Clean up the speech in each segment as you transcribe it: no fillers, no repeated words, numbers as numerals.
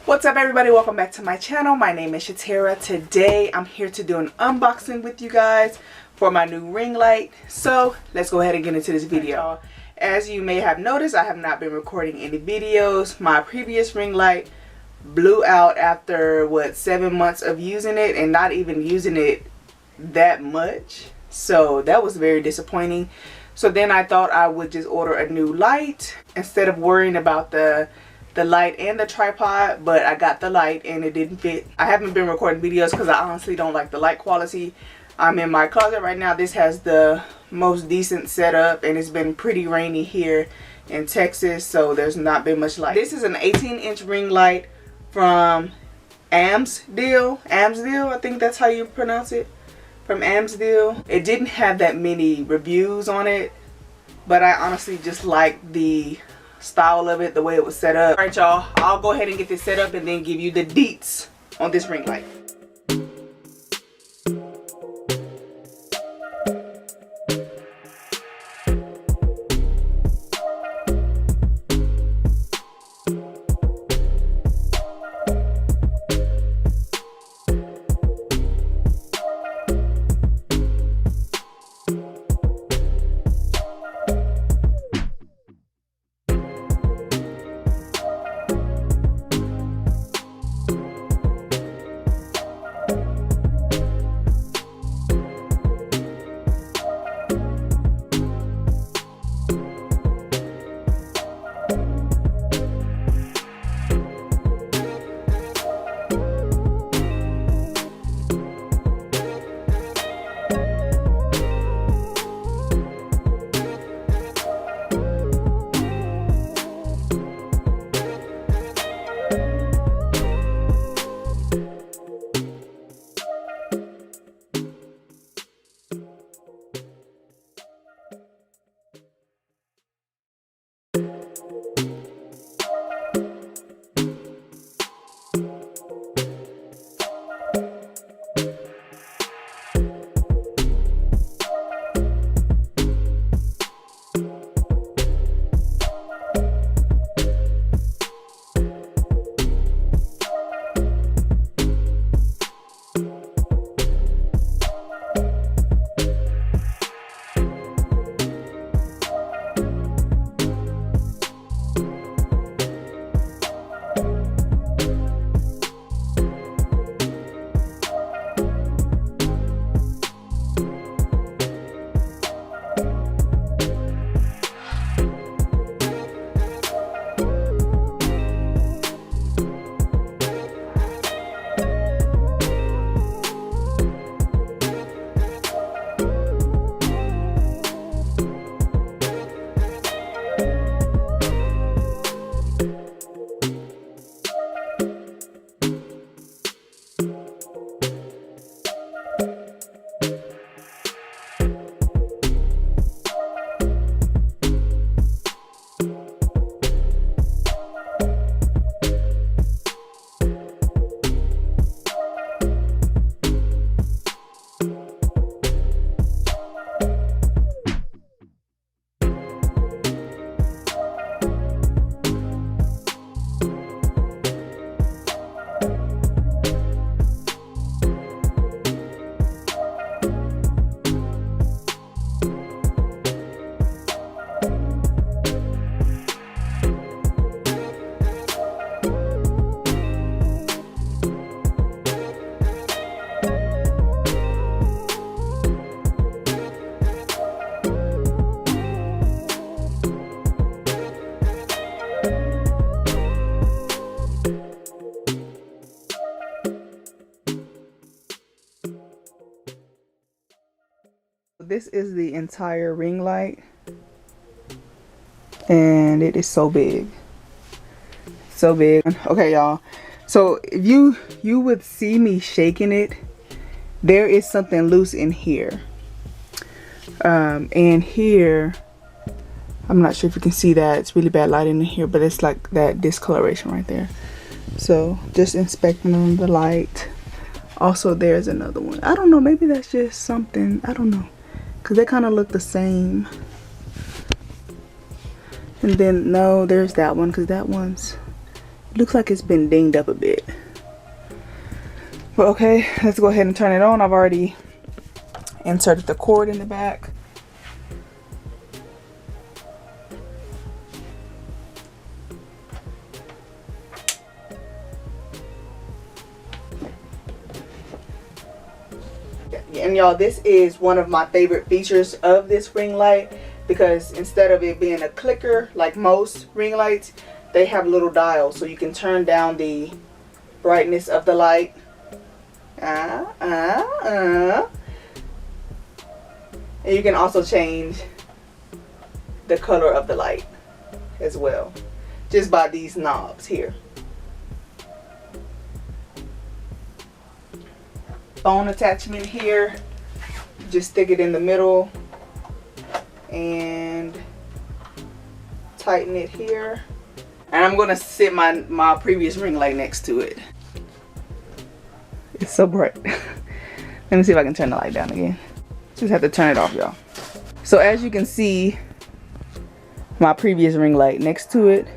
What's up everybody, welcome back to my channel. My name is Shatera. Today I'm here to do an unboxing with you guys for my new ring light. So let's go ahead and get into this video. As you may have noticed, I have not been recording any videos. My previous ring light blew out after 7 months of using it, and not even using it that much. So that was very disappointing. So then I thought I would just order a new light instead of worrying about the light and the tripod. But I got the light and it didn't fit. I haven't been recording videos because I honestly don't like the light quality. I'm in my closet right now. This has the most decent setup, and it's been pretty rainy here in Texas, so there's not been much light. This is an 18-inch ring light from Amzdeal, I think that's how you pronounce it, from Amzdeal. It didn't have that many reviews on it, but I honestly just like the style of it, the way it was set up. Alright y'all, I'll go ahead and get this set up and then give you the deets on this ring light. This is the entire ring light, and it is so big, okay y'all, so if you would see me shaking it, there is something loose in here, and here, I'm not sure if you can see that, it's really bad lighting in here, but it's like that discoloration right there. So just inspecting the light. Also there's another one, I don't know, maybe that's just something, I don't know, because they kind of look the same. And then no, there's that one, because that one's Looks like it's been dinged up a bit. But okay, let's go ahead and turn it on. I've already inserted the cord in the back. And y'all, this is one of my favorite features of this ring light, because instead of it being a clicker like most ring lights, they have little dials, so you can turn down the brightness of the light. And you can also change the color of the light as well, just by these knobs here. Phone attachment here, just stick it in the middle and tighten it here. And I'm gonna sit my previous ring light next to it. It's so bright. Let me see if I can turn the light down again. Just have to turn it off, y'all. So as you can see, my previous ring light next to it.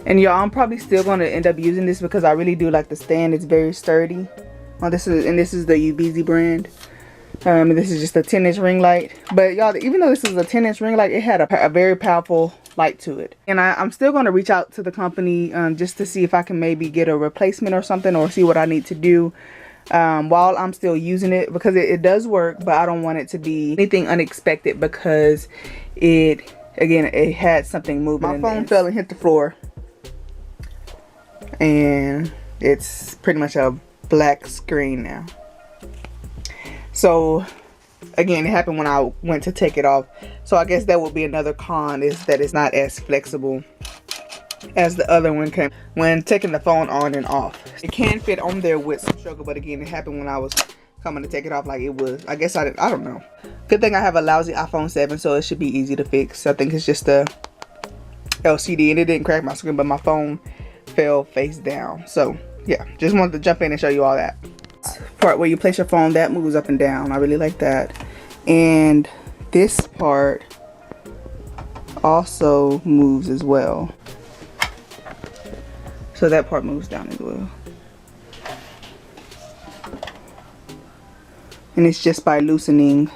And y'all, I'm probably still going to end up using this because I really do like the stand. It's very sturdy. This is the UBZ brand. This is just a 10-inch ring light. But y'all, even though this is a 10-inch ring light, it had a very powerful light to it. And I'm still going to reach out to the company just to see if I can maybe get a replacement or something, or see what I need to do while I'm still using it, because it does work, but I don't want it to be anything unexpected, because it had something moving. My phone fell and hit the floor, and it's pretty much a black screen now. So again, it happened when I went to take it off. So I guess that would be another con, is that it's not as flexible as the other one can when taking the phone on and off. It can fit on there with some struggle, but again, it happened when I was coming to take it off. Like, it was, I guess I don't know. Good thing I have a lousy iPhone 7, so it should be easy to fix. I think it's just a LCD, and it didn't crack my screen, but my phone fell face down. So yeah, just wanted to jump in and show you all that. Part where you place your phone, that moves up and down. I really like that. And this part also moves as well. So that part moves down as well. And it's just by loosening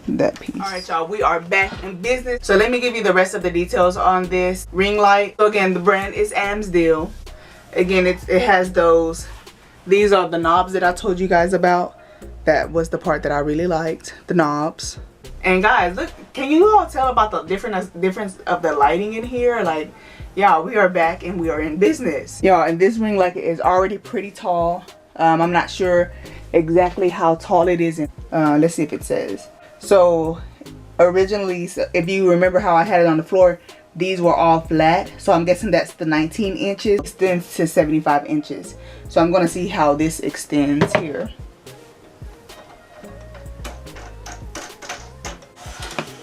that piece. Alright y'all, we are back in business. So let me give you the rest of the details on this ring light. So again, the brand is Amzdeal. Again, it has those, these are the knobs that I told you guys about. That was the part that I really liked, the knobs. And guys, look, can you all tell about the difference of the lighting in here? Like, y'all, we are back and we are in business. Y'all, and this ring light is already pretty tall. I'm not sure exactly how tall it is. Let's see if it says. So originally, if you remember how I had it on the floor, these were all flat. So I'm guessing that's the 19 inches. It extends to 75 inches. So I'm going to see how this extends here.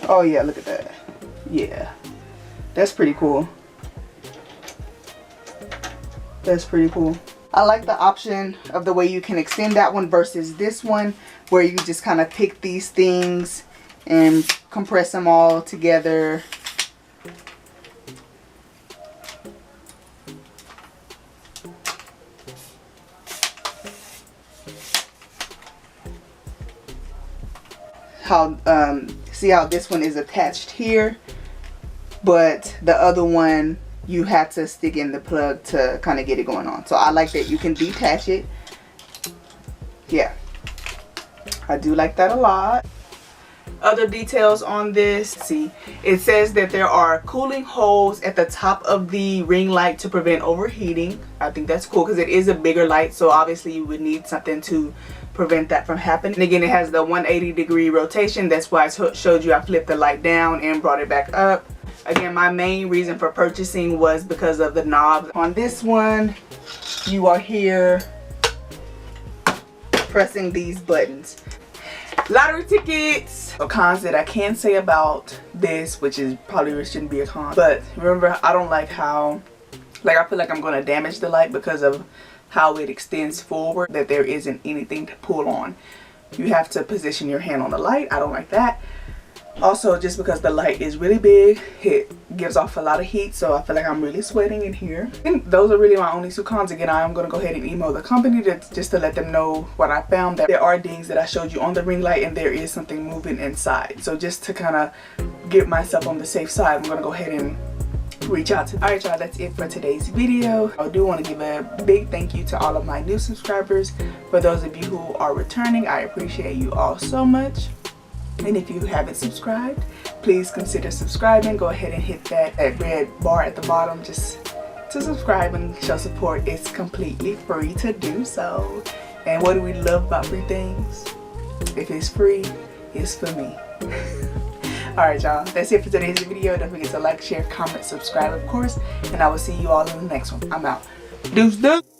Oh yeah, look at that. Yeah, that's pretty cool. That's pretty cool. I like the option of the way you can extend that one versus this one, where you just kind of pick these things and compress them all together. See how this one is attached here, but the other one you had to stick in the plug to kind of get it going on. So I like that you can detach it. Yeah, I do like that a lot. Other details on this, see, it says that there are cooling holes at the top of the ring light to prevent overheating. I think that's cool because it is a bigger light, so obviously you would need something to prevent that from happening. And again, it has the 180-degree rotation. That's why I showed you I flipped the light down and brought it back up. Again, my main reason for purchasing was because of the knobs. On this one, you are here pressing these buttons. Lottery tickets. So cons that I can say about this, which is probably shouldn't be a con, but remember, I don't like how, I feel like I'm going to damage the light because of how it extends forward, that there isn't anything to pull on. you have to position your hand on the light. I don't like that. Also, just because the light is really big, it gives off a lot of heat, so I feel like I'm really sweating in here. And those are really my only two cons. Again, I am going to go ahead and email the company just to let them know what I found, that there are dings that I showed you on the ring light and there is something moving inside. So just to kind of get myself on the safe side, I'm going to go ahead and reach out to them. Alright y'all, that's it for today's video. I do want to give a big thank you to all of my new subscribers. For those of you who are returning, I appreciate you all so much. And if you haven't subscribed, please consider subscribing. Go ahead and hit that red bar at the bottom just to subscribe and show support. It's completely free to do so. And what do we love about free things? If it's free, it's for me. Alright y'all, that's it for today's video. Don't forget to like, share, comment, subscribe of course. And I will see you all in the next one. I'm out. Deuce deuce.